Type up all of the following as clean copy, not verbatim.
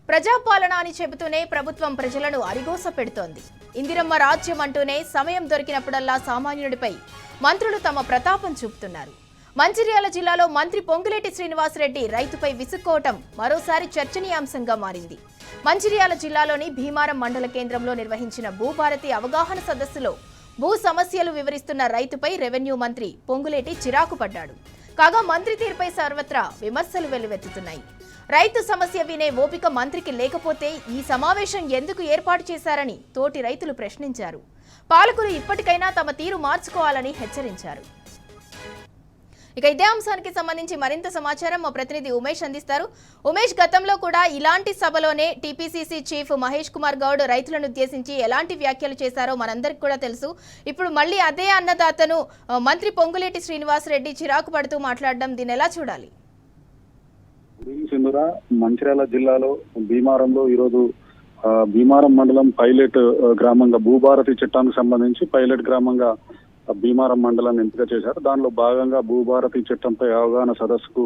ప్రజాపాలన అని చెబుతూనే ప్రభుత్వం ప్రజలను అరిగోస పెడుతోంది. ఇందిరమ్మ రాజ్యం అంటూనే సమయం దొరికినప్పుడల్లా సామాన్యుడిపై మంత్రులు తమ ప్రతాపం చూపుతున్నారు. మంచిర్యాల జిల్లాలో మంత్రి పొంగులేటి శ్రీనివాసరెడ్డి రైతుపై విసుక్కోవటం మరోసారి చర్చనీయాంశంగా మారింది. మంచిర్యాల జిల్లాలోని భీమారం మండల కేంద్రంలో నిర్వహించిన భూభారతి అవగాహన సదస్సులో భూ సమస్యలు వివరిస్తున్న రైతుపై రెవెన్యూ మంత్రి పొంగులేటి చిరాకు పడ్డాడు. కాగా మంత్రి తీరుపై సర్వత్రా విమర్శలు వెల్లువెత్తుతున్నాయి. రైతు సమస్య వినే ఓపిక మంత్రికి లేకపోతే ఈ సమావేశం ఎందుకు ఏర్పాటు చేశారని తోటి రైతులు ప్రశ్నించారు. పాలకులు ఇప్పటికైనా తమ తీరు మార్చుకోవాలని హెచ్చరించారు. ఇక ఇదే అంశానికి సంబంధించి మరింత సమాచారం మా ప్రతినిధి ఉమేష్ అందిస్తారు. ఉమేష్, గతంలో కూడా ఇలాంటి సభలోనే టీపీసీసీ చీఫ్ మహేష్ కుమార్ గౌడ్ రైతులను ఉద్దేశించి ఎలాంటి వ్యాఖ్యలు చేశారో మనందరికి కూడా తెలుసు. ఇప్పుడు మళ్ళీ అదే అన్నదాతను మంత్రి పొంగులేటి శ్రీనివాసరెడ్డి చిరాకు పడుతూ మాట్లాడడం, దీన్ని ఎలా చూడాలి? మంచిర్యాల జిల్లాలో భీమారంలో ఈరోజు భీమారం మండలం పైలట్ గ్రామంగా భూభారతి చట్టానికి సంబంధించి పైలట్ గ్రామంగా భీమారం మండలాన్ని ఎంపిక చేశారు. దానిలో భాగంగా భూభారతి చట్టంపై అవగాహన సదస్సుకు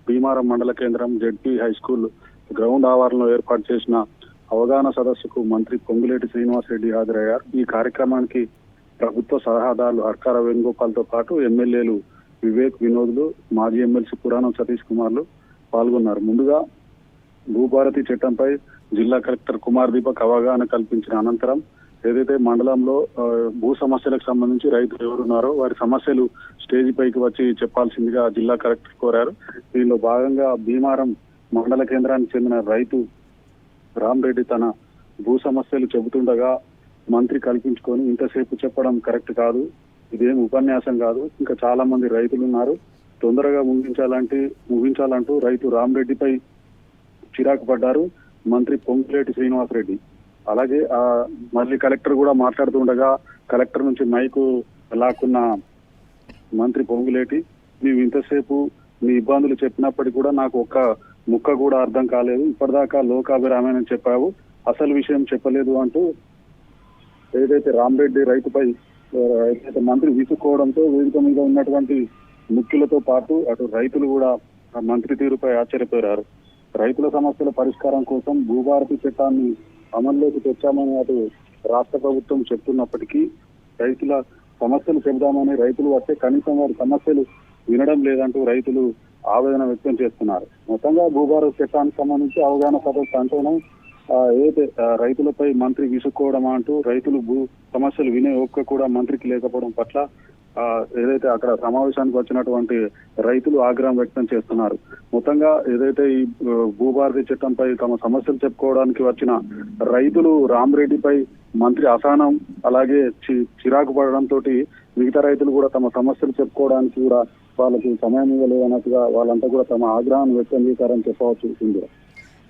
భీమారం మండల కేంద్రం జెడ్పీ హై స్కూల్ గ్రౌండ్ ఆవరణలో ఏర్పాటు చేసిన అవగాహన సదస్సుకు మంత్రి పొంగులేటి శ్రీనివాసరెడ్డి హాజరయ్యారు. ఈ కార్యక్రమానికి ప్రభుత్వ సలహాదారులు హర్కార వేణుగోపాల్తో పాటు ఎమ్మెల్యేలు వివేక్ వినోద్లు, మాజీ ఎమ్మెల్సీ పురాణం సతీష్ కుమార్లు పాల్గొన్నారు. ముందుగా భూభారతి చట్టంపై జిల్లా కలెక్టర్ కుమార్ దీపక్ అవగాహన కల్పించిన అనంతరం ఏదైతే మండలంలో భూ సమస్యలకు సంబంధించి రైతులు ఎవరున్నారో వారి సమస్యలు స్టేజ్ పైకి వచ్చి చెప్పాల్సిందిగా జిల్లా కలెక్టర్ కోరారు. దీనిలో భాగంగా భీమారం మండల కేంద్రానికి చెందిన రైతు రామరెడ్డి తన భూ సమస్యలు చెబుతుండగా మంత్రి కల్పించుకొని ఇంతసేపు చెప్పడం కరెక్ట్ కాదు, ఇదేం ఉపన్యాసం కాదు, ఇంకా చాలా మంది రైతులు ఉన్నారు, తొందరగా ముగించాలంటూ రైతు రామరెడ్డిపై చిరాకు పడ్డారు మంత్రి పొంగులేటి శ్రీనివాసరెడ్డి. అలాగే మళ్ళీ కలెక్టర్ కూడా మాట్లాడుతుండగా కలెక్టర్ నుంచి మైకు లాక్కున్న మంత్రి పొంగులేటి, నీవు ఇంతసేపు నీ ఇబ్బందులు చెప్పినప్పటికీ కూడా నాకు ఒక్క ముక్క కూడా అర్థం కాలేదు, ఇప్పటిదాకా లోకాభిరామేణని చెప్పావు, అసలు విషయం చెప్పలేదు అంటూ ఏదైతే రామరెడ్డి రైతుపై ఏదైతే మంత్రి విసుక్కోవడంతో వేదిక మీద ఉన్నటువంటి ముఖ్యులతో పాటు అటు రైతులు కూడా మంత్రి తీరుపై ఆశ్చర్యపోయారు. రైతుల సమస్యల పరిష్కారం కోసం భూభారతి చట్టాన్ని అమల్లోకి తెచ్చామని అటు రాష్ట్ర ప్రభుత్వం చెప్తున్నప్పటికీ రైతుల సమస్యలు చెబుదామని రైతులు వస్తే కనీసం వారి సమస్యలు వినడం లేదంటూ రైతులు ఆవేదన వ్యక్తం చేస్తున్నారు. మొత్తంగా భూభారతి చట్టానికి సంబంధించి అవగాహన సదస్సు అంటేనే ఏదైతే రైతులపై మంత్రి విసుక్కోవడం అంటూ రైతులు భూ సమస్యలు వినే ఓపిక కూడా మంత్రికి లేకపోవడం పట్ల ఏదైతే అక్కడ సమావేశానికి వచ్చినటువంటి రైతులు ఆగ్రహం వ్యక్తం చేస్తున్నారు. మొత్తంగా ఏదైతే ఈ భూభారతి చట్టంపై తమ సమస్యలు చెప్పుకోవడానికి వచ్చిన రైతులు రామరెడ్డిపై మంత్రి అసహనం అలాగే చిరాకు పడడంతో మిగతా రైతులు కూడా తమ సమస్యలు చెప్పుకోవడానికి కూడా వాళ్ళకి సమయం ఇవ్వలేదన్నట్టుగా వాళ్ళంతా కూడా తమ ఆగ్రహాన్ని వ్యక్తం చేశారని చెప్పవచ్చు.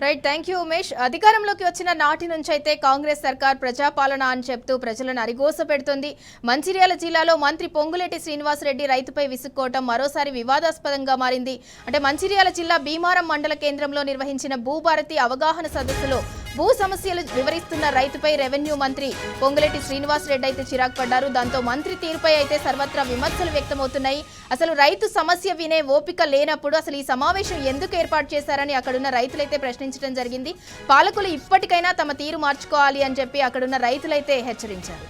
Right, thank you Umesh. అధికారంలోకి వచ్చిన నాటి నుంచి అయితే కాంగ్రెస్ సర్కార్ ప్రజాపాలన అని చెప్తూ ప్రజలను అరిగోస పెడుతోంది. మంచిర్యాల జిల్లాలో మంత్రి పొంగులేటి శ్రీనివాసరెడ్డి రైతుపై విసుక్కోవటం మరోసారి వివాదాస్పదంగా మారింది. అంటే మంచిర్యాల జిల్లా భీమారం మండల కేంద్రంలో నిర్వహించిన భూభారతి అవగాహన సదస్సులో భూ సమస్యలు వివరిస్తున్న రైతుపై రెవెన్యూ మంత్రి పొంగులేటి శ్రీనివాసరెడ్డి అయితే చిరాకు పడ్డారు. దాంతో మంత్రి తీరుపై అయితే సర్వత్రా విమర్శలు వ్యక్తమవుతున్నాయి. అసలు రైతు సమస్య వినే ఓపిక లేనప్పుడు అసలు ఈ సమావేశం ఎందుకు ఏర్పాటు చేశారని అక్కడున్న రైతులైతే ప్రశ్నించడం జరిగింది. పాలకులు ఇప్పటికైనా తమ తీరు మార్చుకోవాలి అని చెప్పి అక్కడున్న రైతులైతే హెచ్చరించారు.